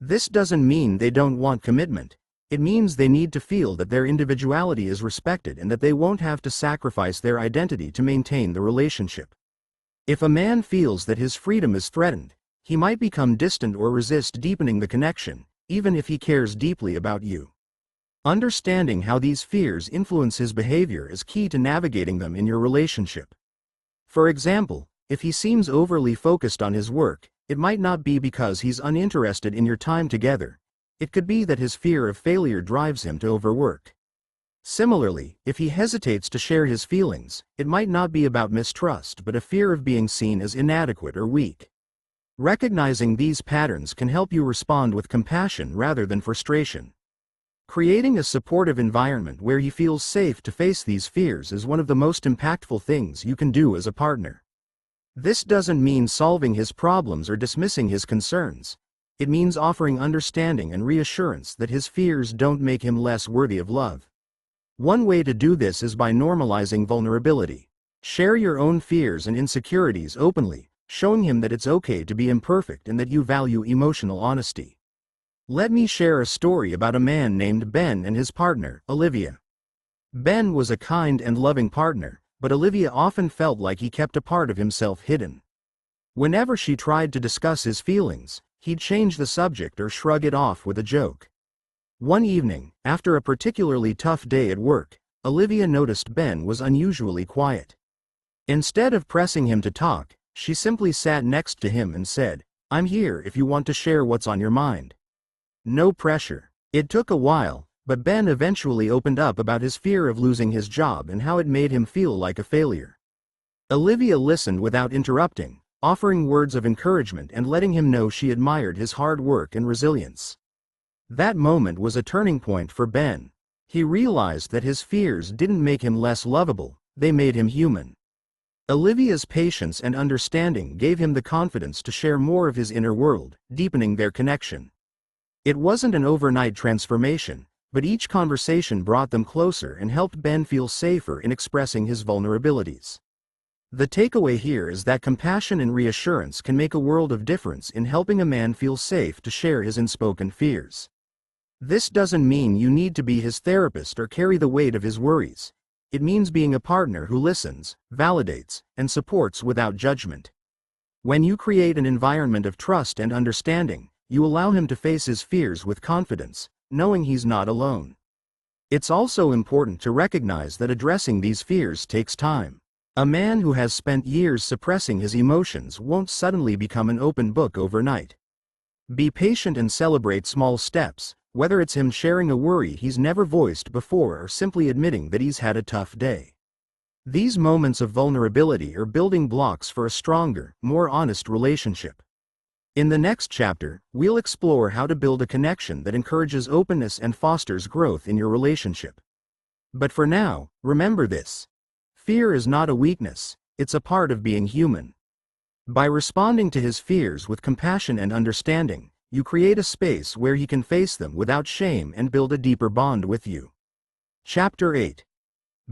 This doesn't mean they don't want commitment. It means they need to feel that their individuality is respected and that they won't have to sacrifice their identity to maintain the relationship. If a man feels that his freedom is threatened, He might become distant or resist deepening the connection, even if he cares deeply about you. Understanding how these fears influence his behavior is key to navigating them in your relationship. For example, if he seems overly focused on his work, it might not be because he's uninterested in your time together. It could be that his fear of failure drives him to overwork. Similarly, if he hesitates to share his feelings, it might not be about mistrust but a fear of being seen as inadequate or weak. Recognizing these patterns can help you respond with compassion rather than frustration. Creating a supportive environment where he feels safe to face these fears is one of the most impactful things you can do as a partner. This doesn't mean solving his problems or dismissing his concerns. It means offering understanding and reassurance that his fears don't make him less worthy of love. One way to do this is by normalizing vulnerability. Share your own fears and insecurities openly, showing him that it's okay to be imperfect and that you value emotional honesty. Let me share a story about a man named Ben and his partner, Olivia. Ben was a kind and loving partner, but Olivia often felt like he kept a part of himself hidden. Whenever she tried to discuss his feelings, he'd change the subject or shrug it off with a joke. One evening, after a particularly tough day at work, Olivia noticed Ben was unusually quiet. Instead of pressing him to talk, she simply sat next to him and said, "I'm here if you want to share what's on your mind." No pressure. It took a while, but Ben eventually opened up about his fear of losing his job and how it made him feel like a failure. Olivia listened without interrupting, offering words of encouragement and letting him know she admired his hard work and resilience. That moment was a turning point for Ben. He realized that his fears didn't make him less lovable, they made him human. Olivia's patience and understanding gave him the confidence to share more of his inner world, deepening their connection. It wasn't an overnight transformation, but each conversation brought them closer and helped Ben feel safer in expressing his vulnerabilities. The takeaway here is that compassion and reassurance can make a world of difference in helping a man feel safe to share his unspoken fears. This doesn't mean you need to be his therapist or carry the weight of his worries. It means being a partner who listens, validates, and supports without judgment. When you create an environment of trust and understanding, you allow him to face his fears with confidence, knowing he's not alone. It's also important to recognize that addressing these fears takes time. A man who has spent years suppressing his emotions won't suddenly become an open book overnight. Be patient and celebrate small steps, whether it's him sharing a worry he's never voiced before or simply admitting that he's had a tough day. These moments of vulnerability are building blocks for a stronger, more honest relationship. In the next chapter, we'll explore how to build a connection that encourages openness and fosters growth in your relationship. But for now, remember this. Fear is not a weakness, it's a part of being human. By responding to his fears with compassion and understanding, you create a space where he can face them without shame and build a deeper bond with you. Chapter 8.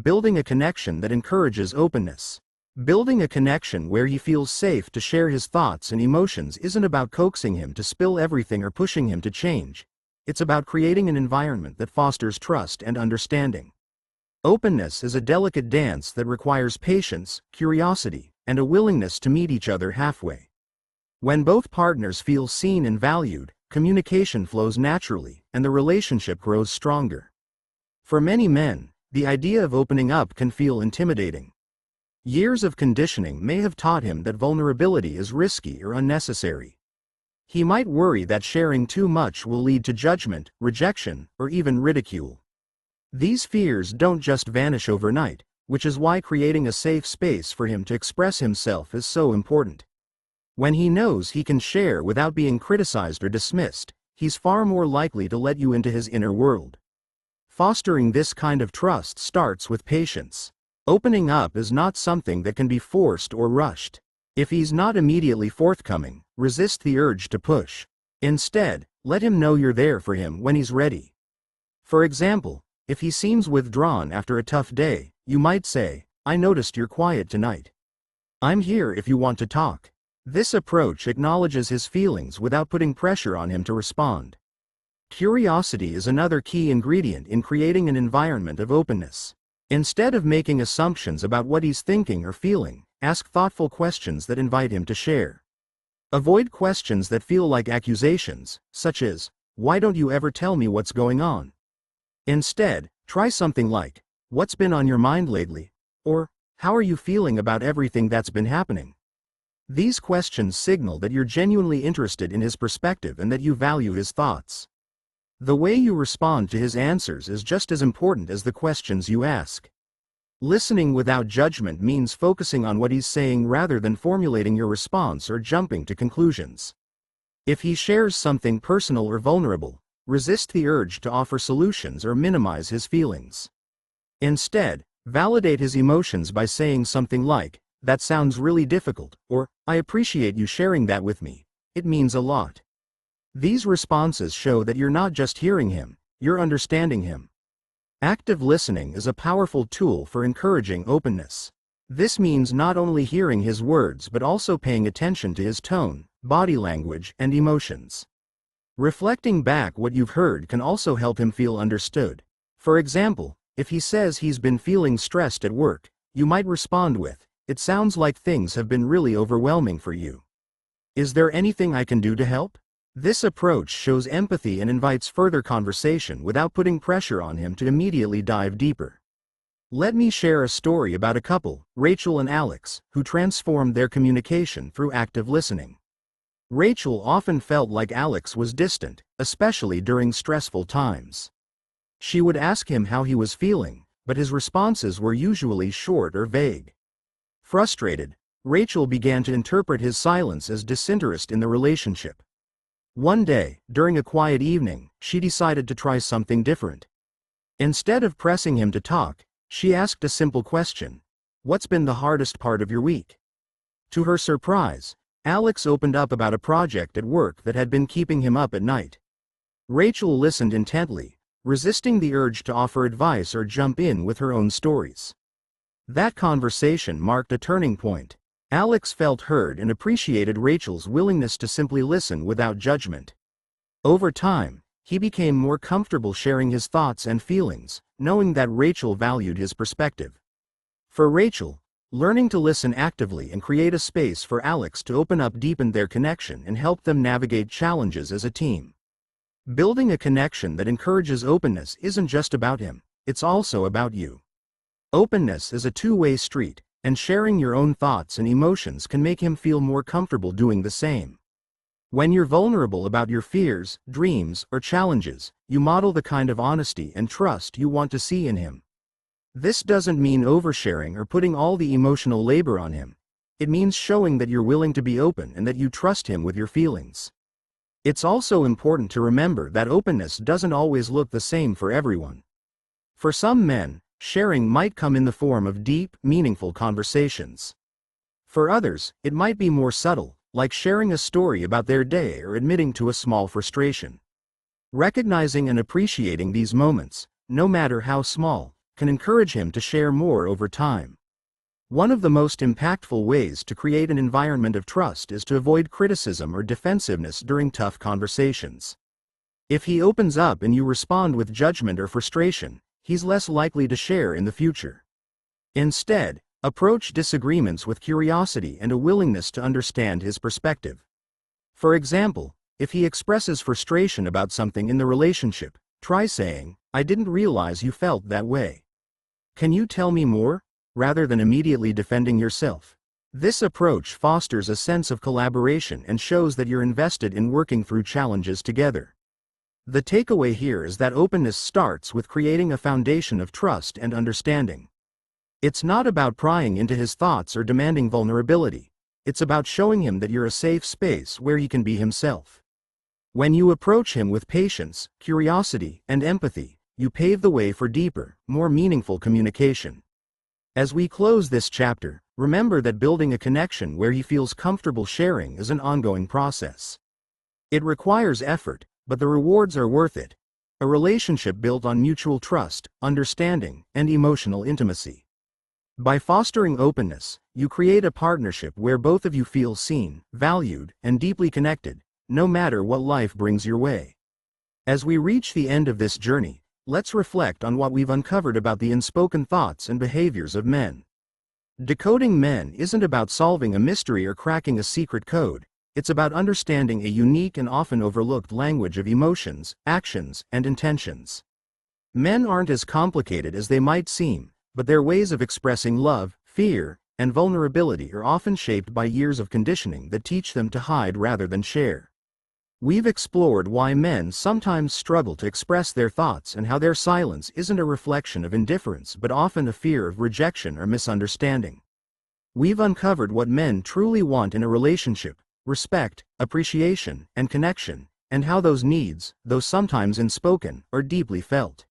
Building a connection that encourages openness. Building a connection where he feels safe to share his thoughts and emotions isn't about coaxing him to spill everything or pushing him to change. It's about creating an environment that fosters trust and understanding. Openness is a delicate dance that requires patience, curiosity, and a willingness to meet each other halfway. When both partners feel seen and valued, communication flows naturally, and the relationship grows stronger. For many men, the idea of opening up can feel intimidating. Years of conditioning may have taught him that vulnerability is risky or unnecessary. He might worry that sharing too much will lead to judgment, rejection, or even ridicule. These fears don't just vanish overnight, which is why creating a safe space for him to express himself is so important. When he knows he can share without being criticized or dismissed, he's far more likely to let you into his inner world. Fostering this kind of trust starts with patience. Opening up is not something that can be forced or rushed. If he's not immediately forthcoming, resist the urge to push. Instead, let him know you're there for him when he's ready. For example, if he seems withdrawn after a tough day, you might say, "I noticed you're quiet tonight. I'm here if you want to talk." This approach acknowledges his feelings without putting pressure on him to respond. Curiosity is another key ingredient in creating an environment of openness. Instead of making assumptions about what he's thinking or feeling, ask thoughtful questions that invite him to share. Avoid questions that feel like accusations, such as, "Why don't you ever tell me what's going on?" Instead, try something like, "What's been on your mind lately?" Or, "How are you feeling about everything that's been happening?" These questions signal that you're genuinely interested in his perspective and that you value his thoughts. The way you respond to his answers is just as important as the questions you ask. Listening without judgment means focusing on what he's saying rather than formulating your response or jumping to conclusions. If he shares something personal or vulnerable, resist the urge to offer solutions or minimize his feelings. Instead, validate his emotions by saying something like, "That sounds really difficult," or, "I appreciate you sharing that with me. It means a lot." These responses show that you're not just hearing him, you're understanding him. Active listening is a powerful tool for encouraging openness. This means not only hearing his words but also paying attention to his tone, body language, and emotions. Reflecting back what you've heard can also help him feel understood. For example, if he says he's been feeling stressed at work, you might respond with, "It sounds like things have been really overwhelming for you. Is there anything I can do to help?" This approach shows empathy and invites further conversation without putting pressure on him to immediately dive deeper. Let me share a story about a couple, Rachel and Alex, who transformed their communication through active listening. Rachel often felt like Alex was distant, especially during stressful times. She would ask him how he was feeling, but his responses were usually short or vague. Frustrated, Rachel began to interpret his silence as disinterest in the relationship. One day, during a quiet evening, she decided to try something different. Instead of pressing him to talk, she asked a simple question: "What's been the hardest part of your week?" To her surprise, Alex opened up about a project at work that had been keeping him up at night. Rachel listened intently, resisting the urge to offer advice or jump in with her own stories. That conversation marked a turning point. Alex felt heard and appreciated Rachel's willingness to simply listen without judgment. Over time, he became more comfortable sharing his thoughts and feelings, knowing that Rachel valued his perspective. For Rachel, learning to listen actively and create a space for Alex to open up deepened their connection and helped them navigate challenges as a team. Building a connection that encourages openness isn't just about him, it's also about you. Openness is a two-way street, and sharing your own thoughts and emotions can make him feel more comfortable doing the same. When you're vulnerable about your fears, dreams, or challenges, you model the kind of honesty and trust you want to see in him. This doesn't mean oversharing or putting all the emotional labor on him. It means showing that you're willing to be open and that you trust him with your feelings. It's also important to remember that openness doesn't always look the same for everyone. For some men, sharing might come in the form of deep, meaningful conversations. For others, it might be more subtle, like sharing a story about their day or admitting to a small frustration. Recognizing and appreciating these moments, no matter how small, can encourage him to share more over time. One of the most impactful ways to create an environment of trust is to avoid criticism or defensiveness during tough conversations. If he opens up and you respond with judgment or frustration, he's less likely to share in the future. Instead, approach disagreements with curiosity and a willingness to understand his perspective. For example, if he expresses frustration about something in the relationship, try saying, "I didn't realize you felt that way. Can you tell me more?" rather than immediately defending yourself. This approach fosters a sense of collaboration and shows that you're invested in working through challenges together. The takeaway here is that openness starts with creating a foundation of trust and understanding. It's not about prying into his thoughts or demanding vulnerability. It's about showing him that you're a safe space where he can be himself. When you approach him with patience, curiosity, and empathy, you pave the way for deeper, more meaningful communication. As we close this chapter, remember that building a connection where he feels comfortable sharing is an ongoing process. It requires effort, but the rewards are worth it. A relationship built on mutual trust, understanding, and emotional intimacy. By fostering openness, you create a partnership where both of you feel seen, valued, and deeply connected, no matter what life brings your way. As we reach the end of this journey, let's reflect on what we've uncovered about the unspoken thoughts and behaviors of men. Decoding Men isn't about solving a mystery or cracking a secret code. It's about understanding a unique and often overlooked language of emotions, actions, and intentions. Men aren't as complicated as they might seem, but their ways of expressing love, fear, and vulnerability are often shaped by years of conditioning that teach them to hide rather than share. We've explored why men sometimes struggle to express their thoughts and how their silence isn't a reflection of indifference but often a fear of rejection or misunderstanding. We've uncovered what men truly want in a relationship: respect, appreciation, and connection, and how those needs, though sometimes unspoken, are deeply felt.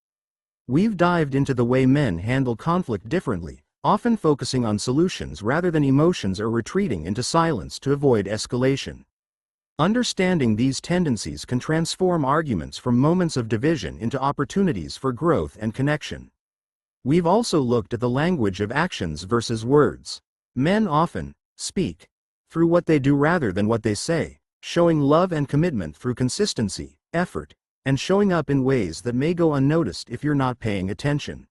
We've dived into the way men handle conflict differently, often focusing on solutions rather than emotions or retreating into silence to avoid escalation. Understanding these tendencies can transform arguments from moments of division into opportunities for growth and connection. We've also looked at the language of actions versus words. Men often speak through what they do rather than what they say, showing love and commitment through consistency, effort, and showing up in ways that may go unnoticed if you're not paying attention.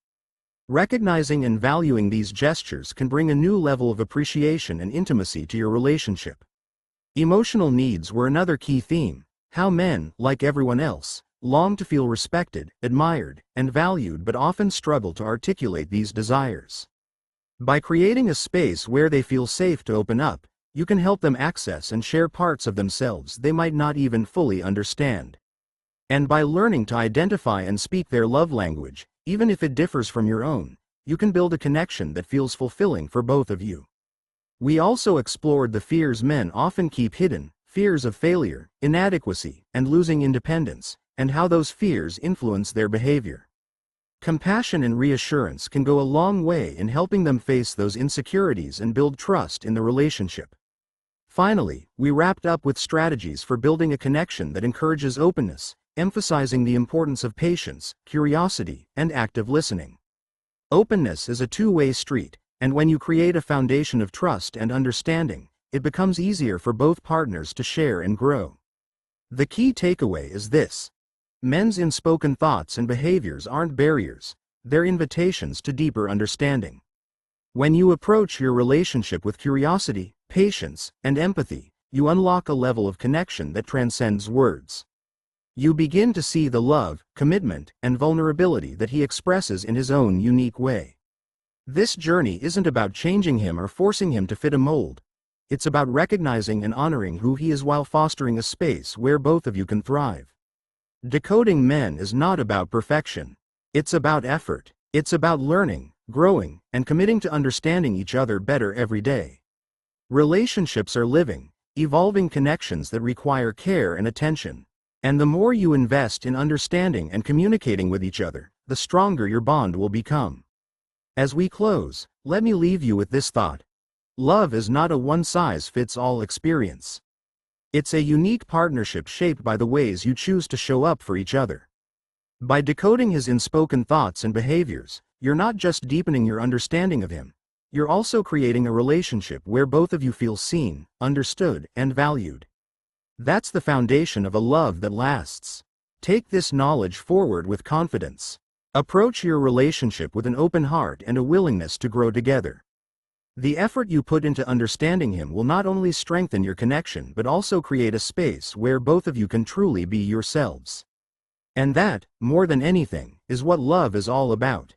Recognizing and valuing these gestures can bring a new level of appreciation and intimacy to your relationship. Emotional needs were another key theme: how men, like everyone else, long to feel respected, admired, and valued but often struggle to articulate these desires. By creating a space where they feel safe to open up, you can help them access and share parts of themselves they might not even fully understand. And by learning to identify and speak their love language, even if it differs from your own, you can build a connection that feels fulfilling for both of you. We also explored the fears men often keep hidden: fears of failure, inadequacy, and losing independence, and how those fears influence their behavior. Compassion and reassurance can go a long way in helping them face those insecurities and build trust in the relationship. Finally, we wrapped up with strategies for building a connection that encourages openness, emphasizing the importance of patience, curiosity, and active listening. Openness is a two-way street, and when you create a foundation of trust and understanding, it becomes easier for both partners to share and grow. The key takeaway is this: men's unspoken thoughts and behaviors aren't barriers, they're invitations to deeper understanding. When you approach your relationship with curiosity, patience, and empathy, you unlock a level of connection that transcends words. You begin to see the love, commitment, and vulnerability that he expresses in his own unique way. This journey isn't about changing him or forcing him to fit a mold. It's about recognizing and honoring who he is while fostering a space where both of you can thrive. Decoding Men is not about perfection. It's about effort. It's about learning, growing, and committing to understanding each other better every day. Relationships are living, evolving connections that require care and attention. And the more you invest in understanding and communicating with each other, the stronger your bond will become. As we close, let me leave you with this thought: love is not a one-size-fits-all experience. It's a unique partnership shaped by the ways you choose to show up for each other. By decoding his unspoken thoughts and behaviors, you're not just deepening your understanding of him, you're also creating a relationship where both of you feel seen, understood, and valued. That's the foundation of a love that lasts. Take this knowledge forward with confidence. Approach your relationship with an open heart and a willingness to grow together. The effort you put into understanding him will not only strengthen your connection but also create a space where both of you can truly be yourselves. And that, more than anything, is what love is all about.